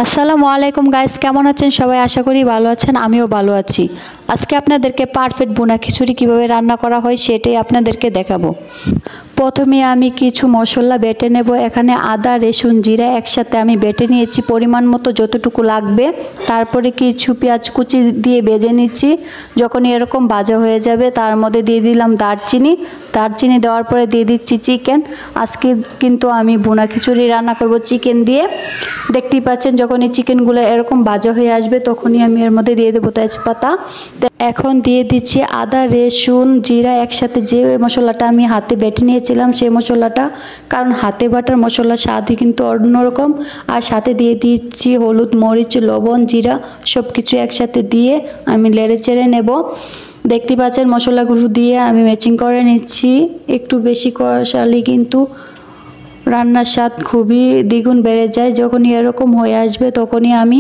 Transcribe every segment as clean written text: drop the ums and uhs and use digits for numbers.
আসসালামু আলাইকুম গাইস, কেমন আছেন সবাই? আশা করি ভালো আছেন, আমিও ভালো আছি। আজকে আপনাদেরকে পারফেক্ট ভুনা খিচুড়ি কিভাবে রান্না করা হয় সেটাই আপনাদেরকে দেখাবো। প্রথমে আমি কিছু মশলা বেটে নেব। এখানে আদা, রসুন, জিরা একসাথে আমি বেটে নিয়েছি পরিমাণ মতো যতটুকু লাগবে। তারপরে কিছু পেঁয়াজ কুচি দিয়ে ভেজে নিচ্ছি। যখন এরকম ভাজা হয়ে যাবে তার মধ্যে দিয়ে দিলাম দারচিনি দেওয়ার পরে দিয়ে দিচ্ছি চিকেন। আজকে কিন্তু আমি ভুনা খিচুড়ি রান্না করব চিকেন দিয়ে। দেখতেই পাচ্ছেন যখন এই চিকেনগুলো এরকম ভাজা হয়ে আসবে তখনই আমি এর মধ্যে দিয়ে দেবো তেজপাতা। এখন দিয়ে দিচ্ছি আদা, রসুন, জিরা একসাথে যে মশলাটা আমি হাতে বেটে নিয়েছিলাম সেই মশলাটা, কারণ হাতে বাটার মশলার স্বাদই কিন্তু অন্যরকম। আর সাথে দিয়ে দিচ্ছি হলুদ, মরিচ, লবণ, জিরা সব কিছু একসাথে দিয়ে আমি নেড়ে চেড়ে নেব। দেখতে পাচ্ছেন মশলাগুলো দিয়ে আমি ম্যাচিং করে নিচ্ছি। একটু বেশি কষালে কিন্তু রান্নার স্বাদ খুবই দ্বিগুণ বেড়ে যায়। যখনই এরকম হয়ে আসবে তখনই আমি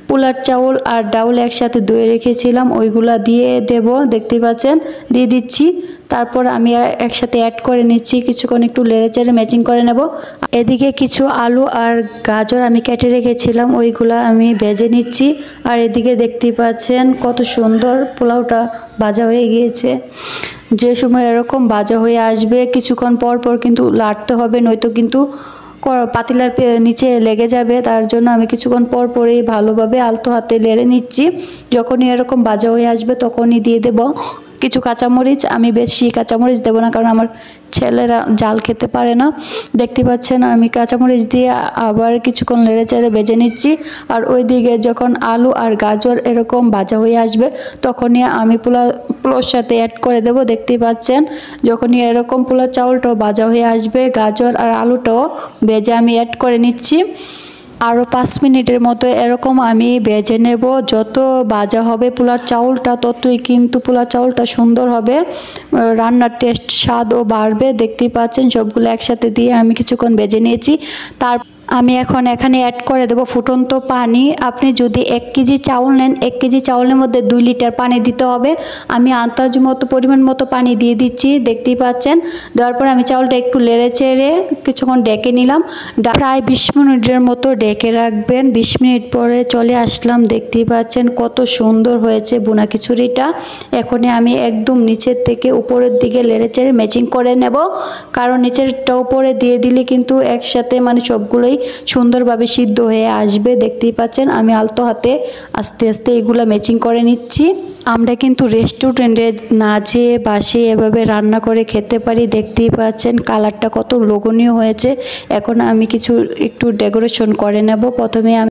পোলার চাউল আর ডাউল একসাথে ধুয়ে রেখেছিলাম ওইগুলা দিয়ে দেব। দেখতে পাচ্ছেন দিয়ে দিচ্ছি। তারপর আমি একসাথে অ্যাড করে নিচ্ছি, কিছুক্ষণ একটু নেড়ে চেড়ে ম্যাচিং করে নেব। এদিকে কিছু আলু আর গাজর আমি কেটে রেখেছিলাম ওইগুলা আমি ভেজে নিচ্ছি। আর এদিকে দেখতেই পাচ্ছেন কত সুন্দর পোলাওটা ভাজা হয়ে গিয়েছে। যে সময় এরকম ভাজা হয়ে আসবে কিছুক্ষণ পর পর কিন্তু লাড়তে হবে, নয়তো কিন্তু পাতিলার নিচে লেগে যাবে। তার জন্য আমি কিছুক্ষণ পর পরেই ভালোভাবে আলতো হাতে নেড়ে নিচ্ছি। যখনই এরকম ভাজা হয়ে আসবে তখনই দিয়ে দেব কিছু কাঁচামরিচ। আমি বেশি কাঁচামরিচ দেবো না, কারণ আমার ছেলেরা ঝাল খেতে পারে না। দেখতে পাচ্ছেন আমি কাঁচামরিচ দিয়ে আবার কিছুক্ষণ নেড়ে চেড়ে ভেজে নিচ্ছি। আর ওইদিকে যখন আলু আর গাজর এরকম ভাজা হয়ে আসবে তখনই আমি পোলাওর সাথে অ্যাড করে দেব। দেখতেই পাচ্ছেন যখনই এরকম পোলাও চাউলটাও ভাজা হয়ে আসবে, গাজর আর আলুটাও ভেজে আমি অ্যাড করে নিচ্ছি। আরও 5 মিনিটের মতো এরকম আমি ভেজে নেব। যত ভাজা হবে পোলাও চাউলটা ততই কিন্তু পোলাও চাউলটা সুন্দর হবে, রান্নার টেস্ট স্বাদও বাড়বে। দেখতেই পাচ্ছেন সবগুলো একসাথে দিয়ে আমি কিছুক্ষণ ভেজে নিয়েছি। আমি এখন এখানে অ্যাড করে দেব ফুটন্ত পানি। আপনি যদি 1 কেজি চাউল নেন 1 কেজি চাউলের মধ্যে 2 লিটার পানি দিতে হবে। আমি আন্দাজ মতো পরিমাণ মতো পানি দিয়ে দিচ্ছি। দেখতেই পাচ্ছেন দেওয়ার পর আমি চাউলটা একটু নেড়ে চেড়ে কিছুক্ষণ ডেকে নিলাম। প্রায় 20 মিনিটের মতো ডেকে রাখবেন। 20 মিনিট পরে চলে আসলাম। দেখতেই পাচ্ছেন কত সুন্দর হয়েছে ভুনা খিচুড়িটা। এখনই আমি একদম নিচের থেকে উপরের দিকে নেড়ে চেড়ে ম্যাচিং করে নেব, কারণ নিচেরটা উপরে দিয়ে দিলে কিন্তু একসাথে মানে সবগুলোই সুন্দরভাবে সিদ্ধ হয়ে আসবে। দেখতেই পাচ্ছেন আমি আলতো হাতে আস্তে আস্তে এগুলা ম্যাচিং করে নিচ্ছি। আমরা কিন্তু রেস্টুরেন্টে না যেয়ে বাসে এভাবে রান্না করে খেতে পারি। দেখতেই পাচ্ছেন কালারটা কত লোভনীয় হয়েছে। এখন আমি একটু ডেকোরেশন করে নেব। প্রথমে আমি